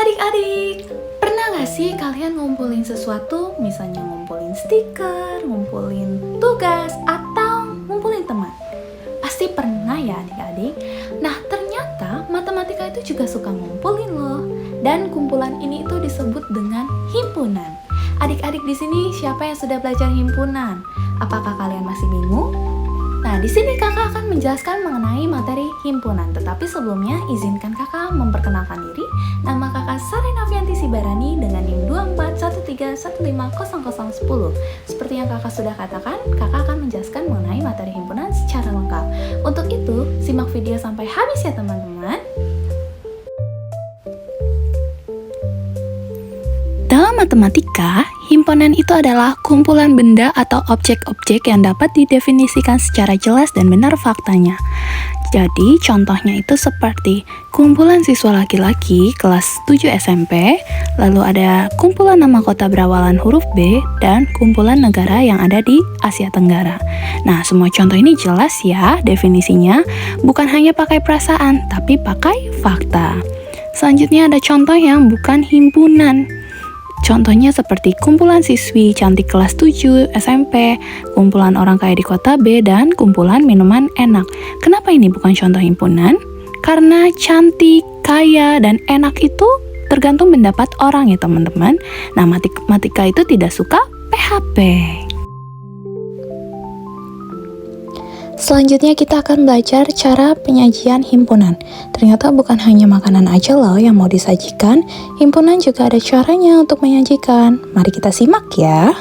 Adik-adik, pernah gak sih kalian ngumpulin sesuatu, misalnya ngumpulin stiker, ngumpulin tugas, atau ngumpulin teman? Pasti pernah ya adik-adik. Nah ternyata matematika itu juga suka ngumpulin loh. Dan kumpulan ini itu disebut dengan himpunan. Adik-adik di sini siapa yang sudah belajar himpunan? Apakah kalian masih bingung? Nah, di sini kakak akan menjelaskan mengenai materi himpunan. Tetapi sebelumnya, izinkan kakak memperkenalkan diri. Nama kakak Sari Novianti Sibarani dengan NIM 2413150010. Seperti yang kakak sudah katakan, kakak akan menjelaskan mengenai materi himpunan secara lengkap. Untuk itu, simak video sampai habis ya teman-teman. Dalam matematika, himpunan itu adalah kumpulan benda atau objek-objek yang dapat didefinisikan secara jelas dan benar faktanya. Jadi, contohnya itu seperti kumpulan siswa laki-laki kelas 7 SMP, lalu ada kumpulan nama kota berawalan huruf B, dan kumpulan negara yang ada di Asia Tenggara. Nah, semua contoh ini jelas ya definisinya, bukan hanya pakai perasaan, tapi pakai fakta. Selanjutnya ada contoh yang bukan himpunan. Contohnya seperti kumpulan siswi cantik kelas 7 SMP, kumpulan orang kaya di kota B, dan kumpulan minuman enak. Kenapa ini bukan contoh himpunan? Karena cantik, kaya, dan enak itu tergantung pendapat orang ya teman-teman. Nah, matematika itu tidak suka PHP. Selanjutnya kita akan belajar cara penyajian himpunan. Ternyata bukan hanya makanan aja loh yang mau disajikan, himpunan juga ada caranya untuk menyajikan. Mari kita simak ya.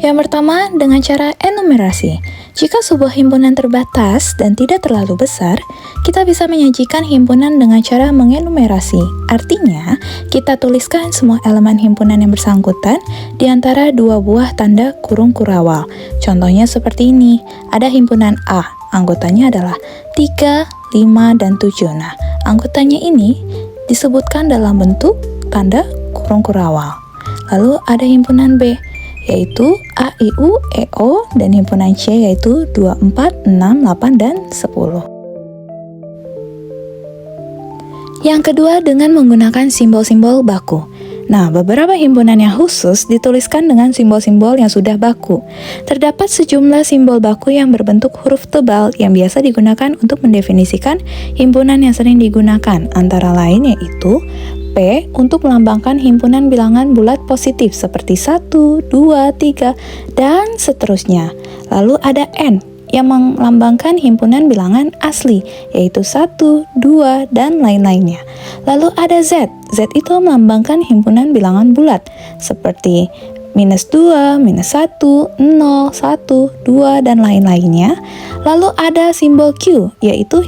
Yang pertama, dengan cara enumerasi. Jika sebuah himpunan terbatas dan tidak terlalu besar, kita bisa menyajikan himpunan dengan cara mengenumerasi. Artinya, kita tuliskan semua elemen himpunan yang bersangkutan di antara dua buah tanda kurung kurawal. Contohnya seperti ini, ada himpunan A, anggotanya adalah 3, 5, dan 7. Nah, anggotanya ini disebutkan dalam bentuk tanda kurung kurawal. Lalu ada himpunan B, yaitu A, I, U, E, O, dan himpunan C yaitu 2, 4, 6, 8, dan 10. Yang kedua, dengan menggunakan simbol-simbol baku. Nah, beberapa himpunan yang khusus dituliskan dengan simbol-simbol yang sudah baku. Terdapat sejumlah simbol baku yang berbentuk huruf tebal yang biasa digunakan untuk mendefinisikan himpunan yang sering digunakan, antara lain yaitu P untuk melambangkan himpunan bilangan bulat positif seperti 1, 2, 3, dan seterusnya. Lalu ada N yang melambangkan himpunan bilangan asli yaitu 1, 2, dan lain-lainnya. Lalu ada Z. Z itu melambangkan himpunan bilangan bulat seperti -2, -1, 0, 1, 2, dan lain-lainnya. Lalu ada simbol Q yaitu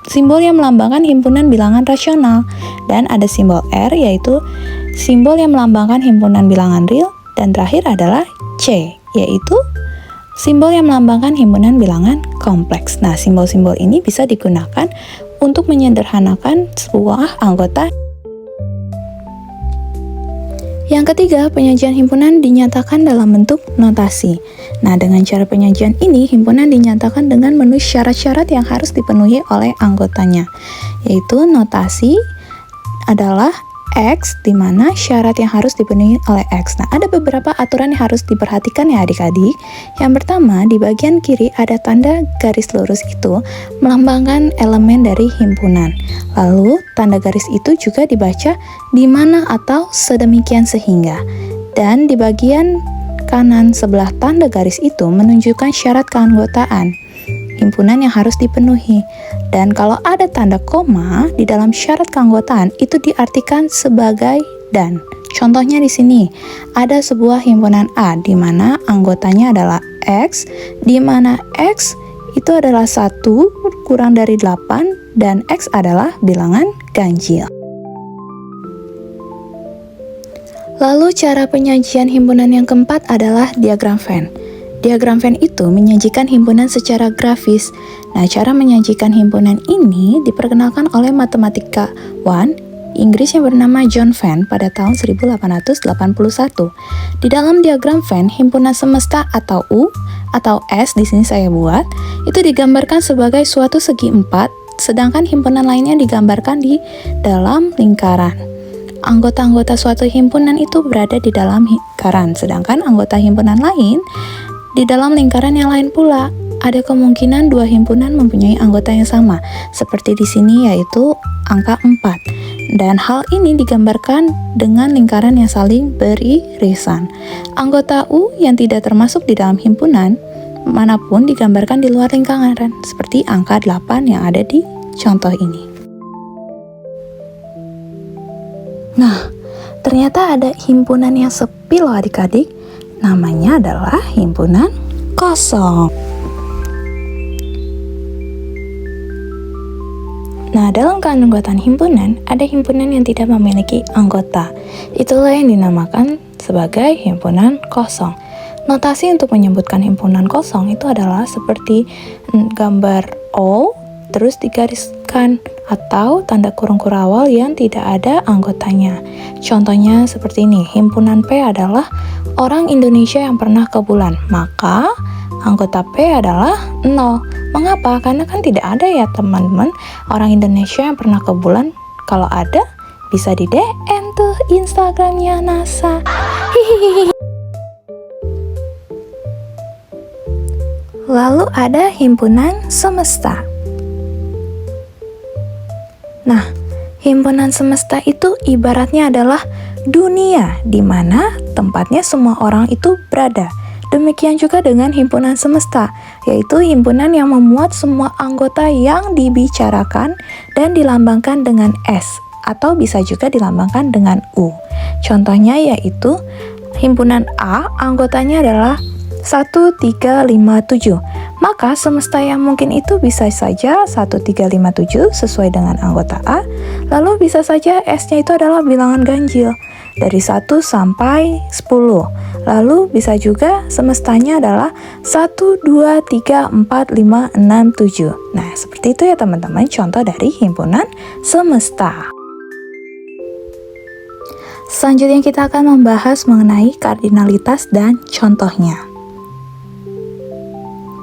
simbol yang melambangkan himpunan bilangan rasional, dan ada simbol R yaitu simbol yang melambangkan himpunan bilangan real, dan terakhir adalah C yaitu simbol yang melambangkan himpunan bilangan kompleks. Nah, simbol-simbol ini bisa digunakan untuk menyederhanakan sebuah anggota. Yang ketiga, penyajian himpunan dinyatakan dalam bentuk notasi. Nah, dengan cara penyajian ini, himpunan dinyatakan dengan memenuhi syarat-syarat yang harus dipenuhi oleh anggotanya, yaitu notasi adalah X, di mana syarat yang harus dipenuhi oleh X. Nah, ada beberapa aturan yang harus diperhatikan ya adik-adik. Yang pertama, di bagian kiri ada tanda garis lurus itu melambangkan elemen dari himpunan. Lalu, tanda garis itu juga dibaca di mana atau sedemikian sehingga. Dan di bagian kanan sebelah tanda garis itu menunjukkan syarat keanggotaan himpunan yang harus dipenuhi. Dan kalau ada tanda koma di dalam syarat keanggotaan itu diartikan sebagai dan. Contohnya di sini ada sebuah himpunan A di mana anggotanya adalah X, di mana X itu adalah 1 kurang dari 8 dan X adalah bilangan ganjil. Lalu cara penyajian himpunan yang keempat adalah diagram Venn. Diagram Venn itu menyajikan himpunan secara grafis. Nah, cara menyajikan himpunan ini diperkenalkan oleh matematikawan Inggris yang bernama John Venn pada tahun 1881. Di dalam diagram Venn, himpunan semesta atau U atau S di sini saya buat, itu digambarkan sebagai suatu segi 4 sedangkan himpunan lainnya digambarkan di dalam lingkaran. Anggota-anggota suatu himpunan itu berada di dalam lingkaran, sedangkan anggota himpunan lain di dalam lingkaran yang lain pula. Ada kemungkinan dua himpunan mempunyai anggota yang sama, seperti di sini yaitu angka 4. Dan hal ini digambarkan dengan lingkaran yang saling beririsan. Anggota U yang tidak termasuk di dalam himpunan manapun digambarkan di luar lingkaran, seperti angka 8 yang ada di contoh ini. Nah, ternyata ada himpunan yang sepi loh adik-adik. Namanya adalah himpunan kosong. Nah, dalam keanggotaan himpunan, ada himpunan yang tidak memiliki anggota. Itulah yang dinamakan sebagai himpunan kosong. Notasi untuk menyebutkan himpunan kosong itu adalah seperti gambar O, terus digariskan, atau tanda kurung kurawal yang tidak ada anggotanya. Contohnya seperti ini, himpunan P adalah orang Indonesia yang pernah ke bulan, maka anggota P adalah 0. Mengapa? Karena kan tidak ada ya teman-teman orang Indonesia yang pernah ke bulan. Kalau ada, bisa di DM tuh Instagramnya NASA. Hihihi. Lalu ada himpunan semesta. Nah, himpunan semesta itu ibaratnya adalah dunia di mana tempatnya semua orang itu berada. Demikian juga dengan himpunan semesta, yaitu himpunan yang memuat semua anggota yang dibicarakan dan dilambangkan dengan S, atau bisa juga dilambangkan dengan U. Contohnya yaitu himpunan A, anggotanya adalah 1357. Maka semesta yang mungkin itu bisa saja 1357 sesuai dengan anggota A. Lalu bisa saja S-nya itu adalah bilangan ganjil dari 1 sampai 10. Lalu bisa juga semestanya adalah 1, 2, 3, 4, 5, 6, 7. Nah, seperti itu ya teman-teman contoh dari himpunan semesta. Selanjutnya kita akan membahas mengenai kardinalitas dan contohnya.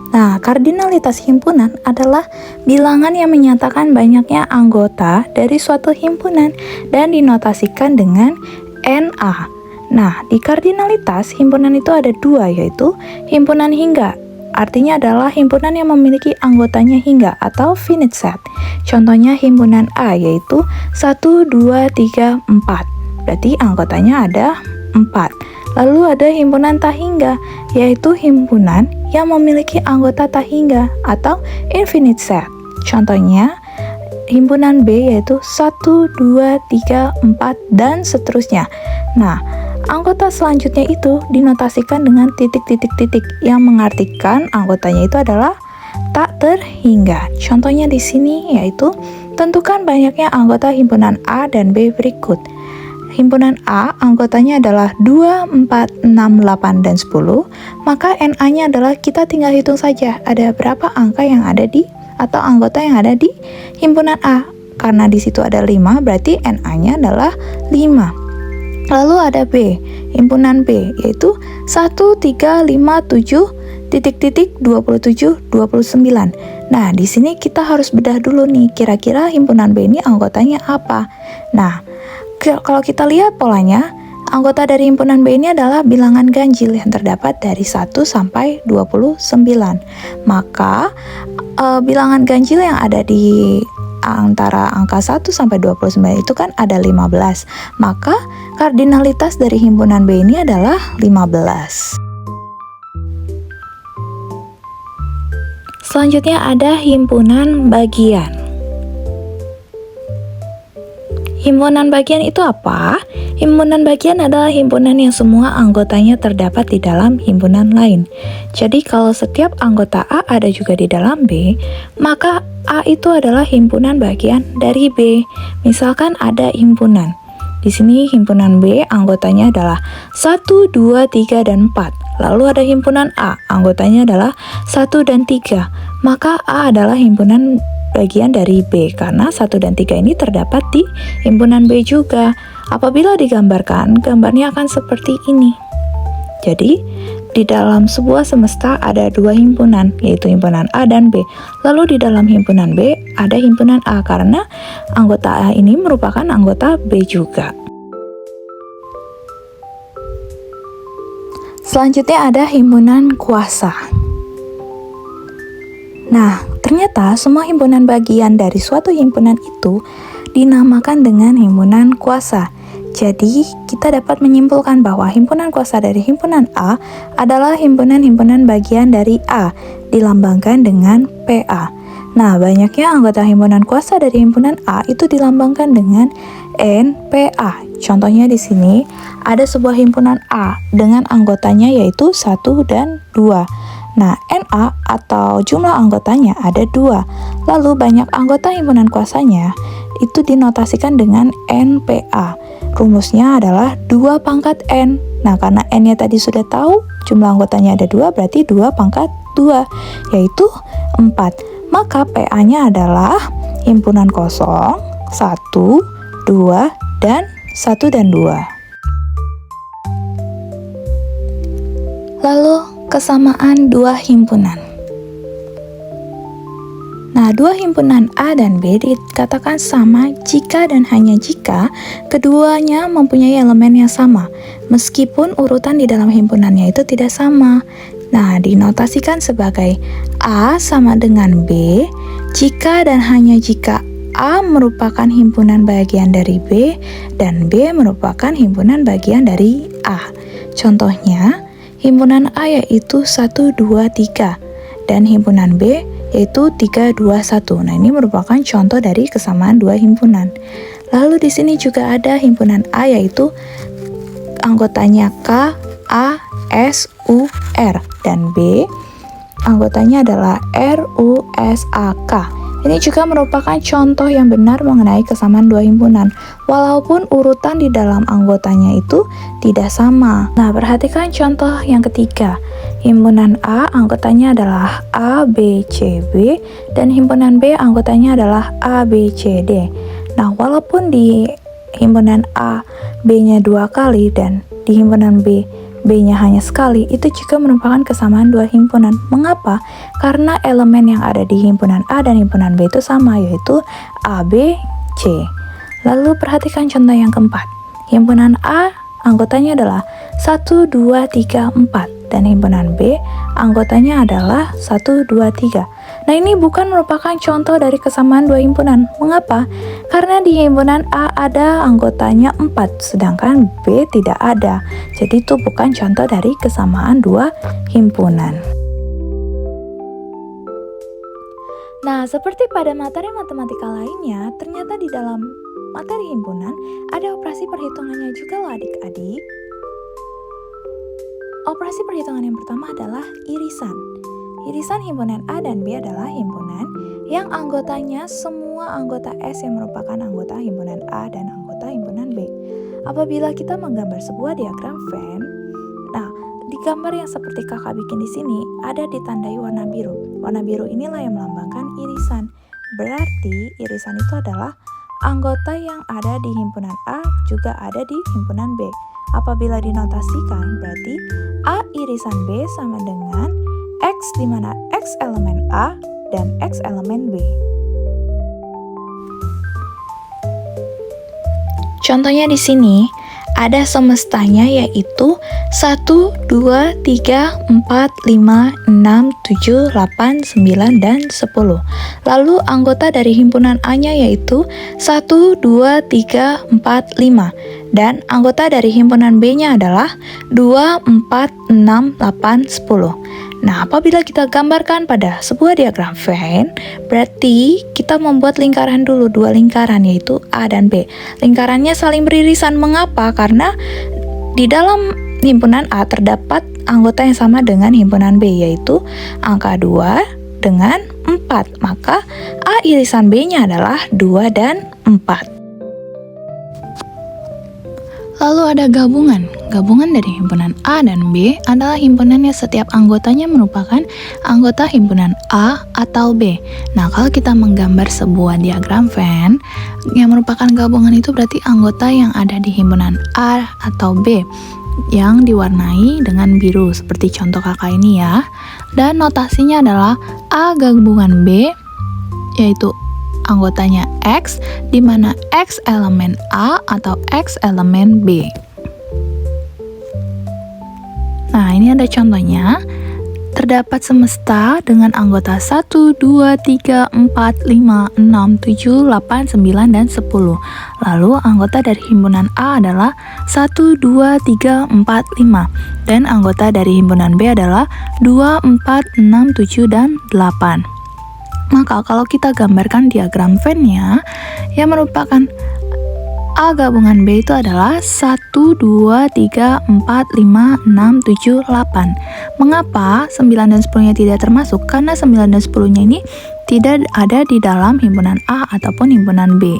Nah, kardinalitas himpunan adalah bilangan yang menyatakan banyaknya anggota dari suatu himpunan dan dinotasikan dengan NA. Nah, di kardinalitas himpunan itu ada dua, yaitu himpunan hingga. Artinya adalah himpunan yang memiliki anggotanya hingga atau finite set. Contohnya himpunan A yaitu 1, 2, 3, 4. Berarti anggotanya ada 4. Lalu ada himpunan tak hingga, yaitu himpunan yang memiliki anggota tak hingga atau infinite set. Contohnya himpunan B yaitu 1, 2, 3, 4 dan seterusnya. Nah, anggota selanjutnya itu dinotasikan dengan titik-titik-titik yang mengartikan anggotanya itu adalah tak terhingga. Contohnya di sini yaitu tentukan banyaknya anggota himpunan A dan B berikut. Himpunan A anggotanya adalah 2, 4, 6, 8, dan 10. Maka NA-nya adalah kita tinggal hitung saja ada berapa angka yang ada di atau anggota yang ada di himpunan A. Karena di situ ada 5, berarti NA-nya adalah 5. Lalu ada B, himpunan B yaitu 1, 3, 5, 7, titik-titik 27, 29. Nah, di sini kita harus bedah dulu nih, kira-kira himpunan B ini anggotanya apa. Nah, kalau kita lihat polanya, anggota dari himpunan B ini adalah bilangan ganjil yang terdapat dari 1 sampai 29. Maka bilangan ganjil yang ada di antara angka 1 sampai 29 itu kan ada 15. Maka kardinalitas dari himpunan B ini adalah 15. Selanjutnya ada himpunan bagian. Himpunan bagian itu apa? Himpunan bagian adalah himpunan yang semua anggotanya terdapat di dalam himpunan lain. Jadi kalau setiap anggota A ada juga di dalam B, maka A itu adalah himpunan bagian dari B. Misalkan ada himpunan. Di sini himpunan B anggotanya adalah 1, 2, 3, dan 4. Lalu ada himpunan A, anggotanya adalah 1 dan 3. Maka A adalah himpunan bagian dari B karena 1 dan 3 ini terdapat di himpunan B juga. Apabila digambarkan, gambarnya akan seperti ini. Jadi, di dalam sebuah semesta ada dua himpunan, yaitu himpunan A dan B. Lalu di dalam himpunan B ada himpunan A, karena anggota A ini merupakan anggota B juga. Selanjutnya ada himpunan kuasa. Nah, ternyata semua himpunan bagian dari suatu himpunan itu dinamakan dengan himpunan kuasa. Jadi, kita dapat menyimpulkan bahwa himpunan kuasa dari himpunan A adalah himpunan-himpunan bagian dari A, dilambangkan dengan PA. Nah, banyaknya anggota himpunan kuasa dari himpunan A itu dilambangkan dengan NPA. Contohnya di sini ada sebuah himpunan A dengan anggotanya yaitu 1 dan 2. Nah, NA atau jumlah anggotanya ada 2. Lalu banyak anggota himpunan kuasanya itu dinotasikan dengan NPA. Rumusnya adalah 2 pangkat N. Nah, karena N-nya tadi sudah tahu, jumlah anggotanya ada 2, berarti 2 pangkat 2, yaitu 4. Maka PA-nya adalah himpunan kosong, 1, 2, dan 1 dan 2. Lalu, kesamaan dua himpunan. Nah, dua himpunan A dan B dikatakan sama jika dan hanya jika keduanya mempunyai elemen yang sama, meskipun urutan di dalam himpunannya itu tidak sama. Nah, dinotasikan sebagai A sama dengan B jika dan hanya jika A merupakan himpunan bagian dari B dan B merupakan himpunan bagian dari A. Contohnya, himpunan A yaitu 1, 2, 3 dan himpunan B yaitu 3, 2, 1. Nah, ini merupakan contoh dari kesamaan dua himpunan. Lalu di sini juga ada himpunan A yaitu anggotanya K, A, S, U, R dan B anggotanya adalah R, U, S, A, K. Ini juga merupakan contoh yang benar mengenai kesamaan dua himpunan, walaupun urutan di dalam anggotanya itu tidak sama. Nah, perhatikan contoh yang ketiga. Himpunan A anggotanya adalah A, B, C, B, dan himpunan B anggotanya adalah A, B, C, D. Nah, walaupun di himpunan A B-nya 2 kali dan di himpunan B B-nya hanya sekali, itu juga merupakan kesamaan dua himpunan. Mengapa? Karena elemen yang ada di himpunan A dan himpunan B itu sama, yaitu A, B, C. Lalu perhatikan contoh yang keempat. Himpunan A anggotanya adalah 1, 2, 3, 4 dan himpunan B anggotanya adalah 1, 2, 3. Nah, ini bukan merupakan contoh dari kesamaan dua himpunan. Mengapa? Karena di himpunan A ada anggotanya 4, sedangkan B tidak ada. Jadi itu bukan contoh dari kesamaan dua himpunan. Nah, seperti pada materi matematika lainnya, ternyata di dalam materi himpunan ada operasi perhitungannya juga loh adik-adik. Operasi perhitungan yang pertama adalah irisan. Irisan himpunan A dan B adalah himpunan yang anggotanya semua anggota S yang merupakan anggota himpunan A dan anggota himpunan B. Apabila kita menggambar sebuah diagram Venn, nah, di gambar yang seperti kakak bikin di sini ada ditandai warna biru. Warna biru inilah yang melambangkan irisan. Berarti irisan itu adalah anggota yang ada di himpunan A juga ada di himpunan B. Apabila dinotasikan, berarti A irisan B sama dengan X, di mana X elemen A dan X elemen B. Contohnya di sini ada semestanya yaitu 1, 2, 3, 4, 5, 6, 7, 8, 9, dan 10. Lalu anggota dari himpunan A-nya yaitu 1, 2, 3, 4, 5. Dan anggota dari himpunan B-nya adalah 2, 4, 6, 8, 10. Nah, apabila kita gambarkan pada sebuah diagram Venn, berarti kita membuat lingkaran dulu, dua lingkaran yaitu A dan B. Lingkarannya saling beririsan. Mengapa? Karena di dalam himpunan A terdapat anggota yang sama dengan himpunan B, yaitu angka 2 dengan 4. Maka A irisan B-nya adalah 2 dan 4. Lalu ada gabungan. Gabungan dari himpunan A dan B adalah himpunan yang setiap anggotanya merupakan anggota himpunan A atau B. Nah, kalau kita menggambar sebuah diagram Venn yang merupakan gabungan itu berarti anggota yang ada di himpunan A atau B. yang diwarnai dengan biru seperti contoh kakak ini ya. Dan notasinya adalah A gabungan B, yaitu anggotanya X, di mana X elemen A atau X elemen B. Nah, ini ada contohnya. Terdapat semesta dengan anggota 1, 2, 3, 4, 5, 6, 7, 8, 9, dan 10. Lalu anggota dari himpunan A adalah 1, 2, 3, 4, 5. Dan anggota dari himpunan B adalah 2, 4, 6, 7, dan 8. Maka kalau kita gambarkan diagram Venn-nya, yang merupakan A gabungan B itu adalah 1, 2, 3, 4, 5, 6, 7, 8. Mengapa 9 dan 10-nya tidak termasuk? Karena 9 dan 10-nya ini tidak ada di dalam himpunan A ataupun himpunan B.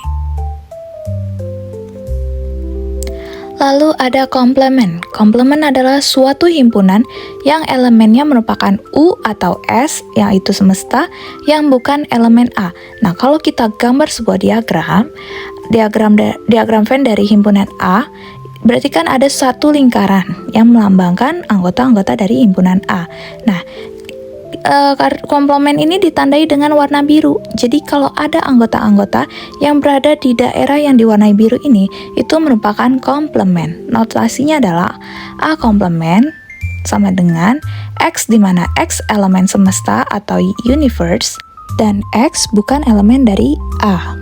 Lalu ada komplemen. Komplemen adalah suatu himpunan yang elemennya merupakan U atau S, yaitu semesta, yang bukan elemen A. Nah, kalau kita gambar sebuah diagram Venn dari himpunan A, berarti kan ada satu lingkaran yang melambangkan anggota-anggota dari himpunan A. Nah, komplemen ini ditandai dengan warna biru. Jadi kalau ada anggota-anggota yang berada di daerah yang diwarnai biru ini, itu merupakan komplemen. Notasinya adalah A komplemen sama dengan X, di mana X elemen semesta atau universe dan X bukan elemen dari A.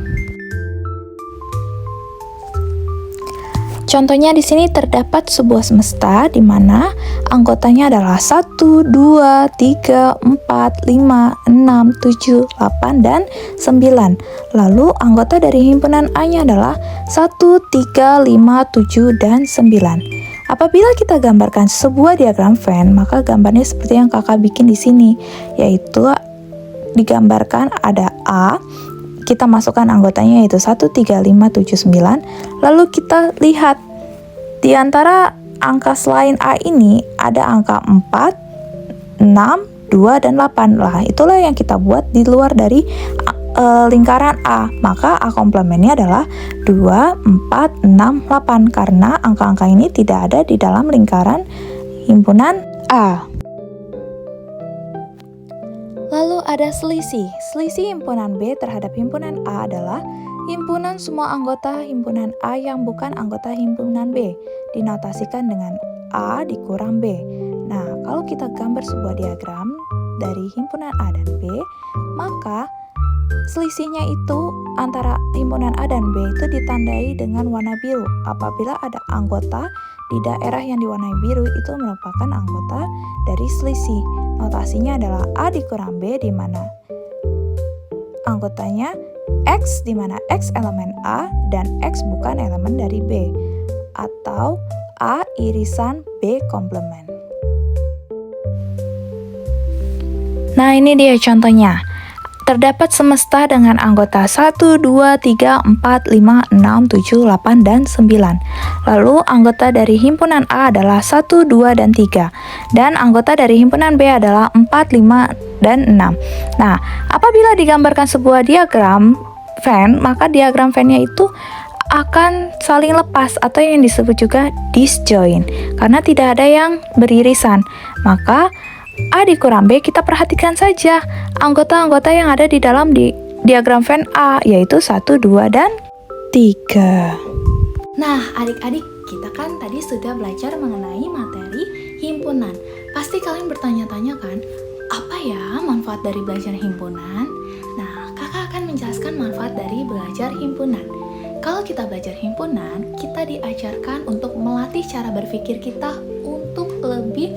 Contohnya di sini terdapat sebuah semesta di mana anggotanya adalah 1, 2, 3, 4, 5, 6, 7, 8, dan 9. Lalu anggota dari himpunan A-nya adalah 1, 3, 5, 7, dan 9. Apabila kita gambarkan sebuah diagram Venn, maka gambarnya seperti yang kakak bikin di sini, yaitu digambarkan ada A, kita masukkan anggotanya yaitu 1, 3, 5, 7, 9. Lalu kita lihat di antara angka selain A ini ada angka 4, 6, 2, dan 8. Lah, itulah yang kita buat di luar dari lingkaran A. Maka A komplemennya adalah 2, 4, 6, 8 karena angka-angka ini tidak ada di dalam lingkaran himpunan A. Lalu ada selisih. Selisih himpunan B terhadap himpunan A adalah himpunan semua anggota himpunan A yang bukan anggota himpunan B, dinotasikan dengan A dikurang B. Nah, kalau kita gambar sebuah diagram dari himpunan A dan B, maka selisihnya itu antara himpunan A dan B itu ditandai dengan warna biru. Apabila ada anggota di daerah yang diwarnai biru, itu merupakan anggota dari selisih. Notasinya adalah A dikurang B, di mana anggotanya X, di mana X elemen A dan X bukan elemen dari B, atau A irisan B komplemen. Nah, ini dia contohnya. Terdapat semesta dengan anggota 1, 2, 3, 4, 5, 6, 7, 8, dan 9. Lalu anggota dari himpunan A adalah 1, 2, dan 3. Dan anggota dari himpunan B adalah 4, 5, dan 6. Nah, apabila digambarkan sebuah diagram Venn, maka diagram Venn-nya itu akan saling lepas atau yang disebut juga disjoint karena tidak ada yang beririsan. Maka A dikurang B, kita perhatikan saja anggota-anggota yang ada di dalam diagram Venn A, yaitu 1, 2, dan 3. Nah, adik-adik, kita kan tadi sudah belajar mengenai materi himpunan. Pasti kalian bertanya-tanya kan, apa ya manfaat dari belajar himpunan? Nah, kakak akan menjelaskan manfaat dari belajar himpunan. Kalau kita belajar himpunan, kita diajarkan untuk melatih cara berpikir kita untuk lebih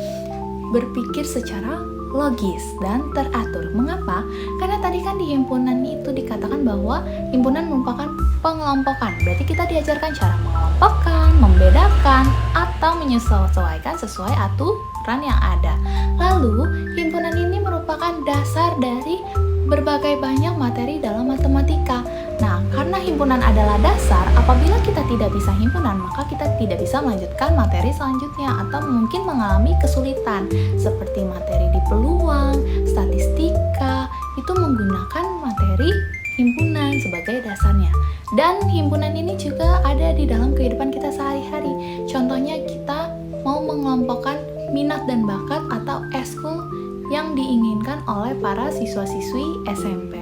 berpikir secara logis dan teratur. Mengapa? Karena tadi kan di himpunan itu dikatakan bahwa himpunan merupakan pengelompokan. Berarti kita diajarkan cara mengelompokkan, membedakan, atau menyesuaikan sesuai aturan yang ada. Lalu, himpunan ini merupakan dasar dari berbagai banyak materi dalam matematika. Nah, karena himpunan adalah dasar, apabila kita tidak bisa himpunan, maka kita tidak bisa melanjutkan materi selanjutnya atau mungkin mengalami kesulitan seperti materi di peluang, statistika, itu menggunakan materi himpunan sebagai dasarnya. Dan himpunan ini juga ada di dalam kehidupan kita sehari-hari. Contohnya kita mau mengelompokkan minat dan bakat atau eskul yang diinginkan oleh para siswa-siswi SMP.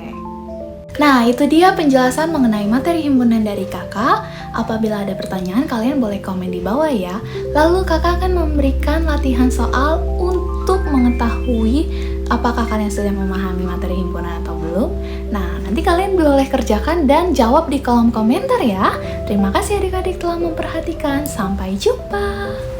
Nah, itu dia penjelasan mengenai materi himpunan dari kakak. Apabila ada pertanyaan, kalian boleh komen di bawah ya. Lalu kakak akan memberikan latihan soal untuk mengetahui apakah kalian sudah memahami materi himpunan atau belum. Nah, nanti kalian boleh kerjakan dan jawab di kolom komentar ya. Terima kasih adik-adik telah memperhatikan. Sampai jumpa.